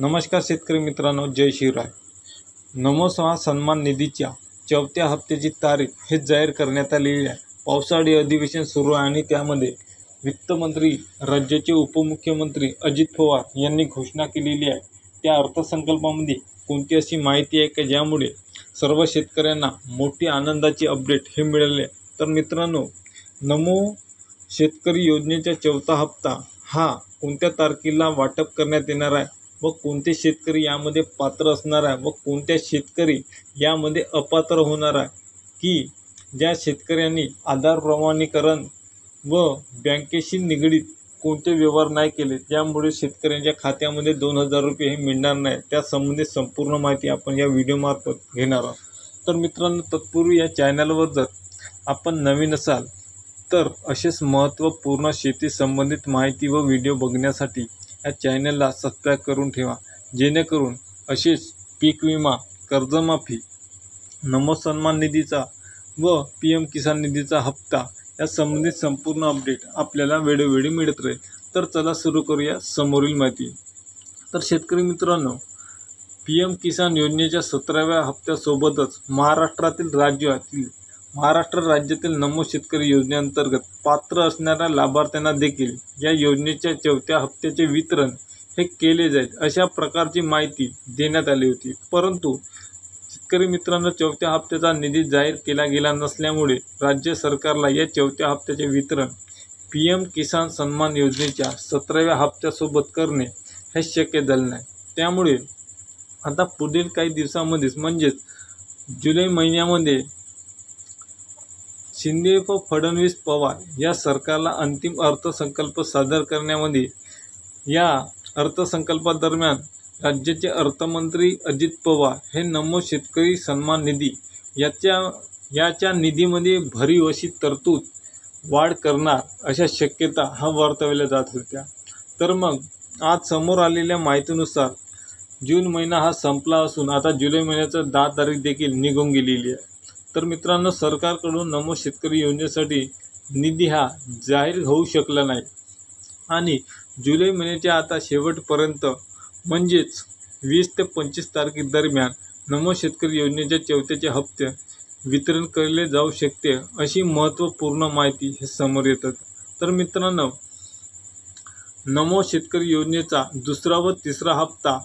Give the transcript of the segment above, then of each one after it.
नमस्कार शेतकरी मित्रांनो, जय शिवराय। नमो सन्मान निधीच्या चौथ्या हप्त्याची तारीख हे जाहीर करण्यात आलेली आहे। पावसाळी अधिवेशन सुरू आहे आणि त्यामध्ये वित्तमंत्री राज्याचे उपमुख्यमंत्री अजित पवार यांनी घोषणा केलेली आहे। त्या अर्थसंकल्पामध्ये कोणती अशी माहिती आहे की ज्यामुळे सर्व शेतकऱ्यांना मोठी आनंदाची अपडेट हे मिळाले। तर मित्रांनो, नमो शेतकरी योजनेचा चौथा हप्ता हा कोणत्या तारखेला वाटप करण्यात येणार आहे व कोणते शेतकरी यामध्ये पात्र असणार आहे व कोणत्या शेतकरी यामध्ये अपात्र होणार आहे, की ज्या शेतकऱ्यांनी आधार प्रमाणीकरण व बँकेशी निगडीत कोणते व्यवहार नाही केले त्यामुळे शेतकऱ्यांच्या खात्यामध्ये 2000 रुपये हे मिळणार नाही, त्या संबंधित संपूर्ण माहिती आपण या व्हिडिओमार्फत घेणार आहोत। तर मित्रांनो, तत्पूर्वी या चॅनलवर जर आपण नवीन असाल तर असेच महत्त्वपूर्ण शेती संबंधित माहिती व व्हिडिओ बघण्यासाठी या चॅनलला सबस्क्राईब करून ठेवा, जेणेकरून असेच पीक विमा, कर्जमाफी, नमो सन्मान निधीचा व PM किसान निधीचा हप्ता या संबंधित संपूर्ण अपडेट आपल्याला वेळोवेळी मिळत राहील। तर चला सुरू करूया समोरील माहिती। तर शेतकरी मित्रांनो, PM किसान योजनेच्या 17व्या हप्त्यासोबतच महाराष्ट्र राज्यातील नमो शेतकरी योजनेअंतर्गत पात्र असणाऱ्या लाभार्थ्यांना देखील या योजनेच्या चौथ्या हप्त्याचे वितरण हे केले जाईल, अशा प्रकारची माहिती देण्यात आली होती। परंतु शेतकरी मित्रांनो, चौथ्या हप्त्याचा निधी जाहीर केला गेला नसल्यामुळे राज्य सरकारला या चौथ्या हप्त्याचे वितरण PM किसान सन्मान योजनेच्या 17व्या हप्त्यासोबत करणे हे शक्य झाले नाही। त्यामुळे आता पुढील काही दिवसांमध्येच म्हणजेच जुलै महिन्यामध्ये शिंदे व फडणवीस पवार या सरकारला अंतिम अर्थसंकल्प सादर करण्यामध्ये या अर्थसंकल्पादरम्यान राज्याचे अर्थमंत्री अजित पवार हे नमो शेतकरी सन्मान निधी याच्या निधीमध्ये भरीव अशी तरतूद वाढ करणार अशा शक्यता वर्तवल्या जात होत्या। तर मग आज समोर आलेल्या माहितीनुसार जून महिना हा संपला असून आता जुलै महिन्याचा 10 तारीख देखील निघून गेलेली आहे। तर मित्रांनो, सरकारकडून नमो शेतकरी योजनेसाठी निधी हा जाहीर होऊ शकला नाही आणि जुलै महिन्याच्या आता शेवटपर्यंत म्हणजेच 20 ते 25 तारखेदरम्यान नमो शेतकरी योजनेच्या चौथ्याचे हप्ते वितरण केले जाऊ शकते, अशी महत्त्वपूर्ण माहिती हे समोर येतात। तर मित्रांनो, नमो शेतकरी योजनेचा दुसरा व तिसरा हप्ता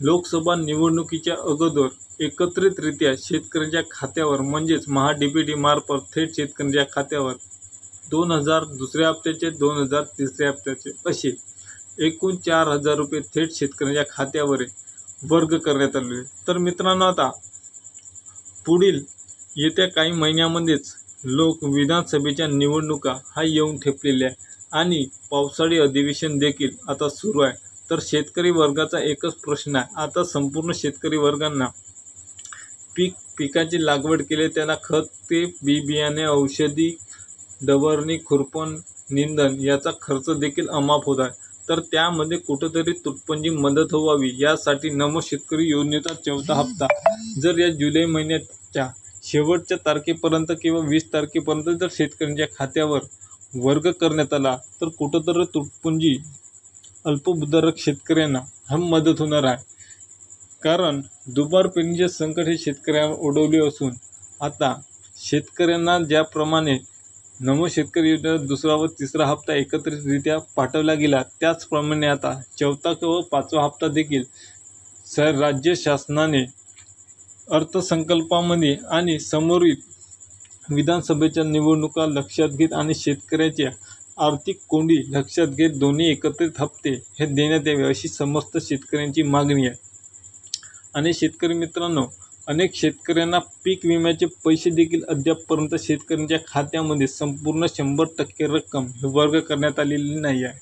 लोकसभा निवडणुकीच्या अगोदर एकत्रितरित्या शेतकऱ्यांच्या खात्यावर म्हणजेच महाDBT मार्फत थेट शेतकऱ्यांच्या खात्यावर 2000 दुसऱ्या हप्त्याचे, 2000 तिसऱ्या हप्त्याचे असे एकूण 4000 रुपये थेट शेतकऱ्यांच्या खात्यावर वर्ग करण्यात आले। तर मित्रांनो, आता पुढील येत्या काही महिन्यामध्येच विधानसभेच्या निवडणुका हा येऊन ठेपलेल्या आहे आणि पावसाळी अधिवेशन देखील आता सुरू आहे। तर शेतकरी वर्गाचा एकच प्रश्न आहे, आता संपूर्ण शेतकरी वर्गांना पिकाची लागवड केली, त्याला खत, ते बियाणे, औषधी, डवरणी, खुरपण, निंदण याचा खर्च देखील अमाप होत आहे। तर त्यामध्ये कुठेतरी तुटपुंजी मदत व्हावी यासाठी नमो शेतकरी योजनेचा चौथा हप्ता जर या जुलै महिन्याच्या शेवटच्या तारखेपर्यंत किंवा 20 तारखेपर्यंत जर शेतकऱ्यांच्या खात्यावर वर्ग करण्यात आला तर कुठेतरी तुटपुंजी अल्पभूधारक शेतकऱ्यांना मदत होणार आहे। कारण दुबार पेरणीचे संकट हे शेतकऱ्यांवर ओढवले असून आता शेतकऱ्यांना ज्याप्रमाणे नमो शेतकरी योजनेचा दुसरा व तिसरा हप्ता एकत्रितरित्या पाठवला गेला, त्याचप्रमाणे आता चौथा व पाचवा हप्ता देखील राज्य शासनाने अर्थसंकल्पामध्ये आणि समोरील विधानसभेच्या निवडणुका लक्षात घेत आणि शेतकऱ्याच्या आर्थिक कोंडी लक्षात घेत दोन्ही एकत्रित हप्ते हे देण्यात यावे अशी समस्त शेतकऱ्यांची मागणी आहे। आणि शेतकरी मित्रांनो, अनेक शेतकऱ्यांना पीक विम्याचे पैसे देखील अद्यापपर्यंत शेतकऱ्यांच्या खात्यामध्ये संपूर्ण 100% रक्कम वर्ग करण्यात आलेली नाही आहे।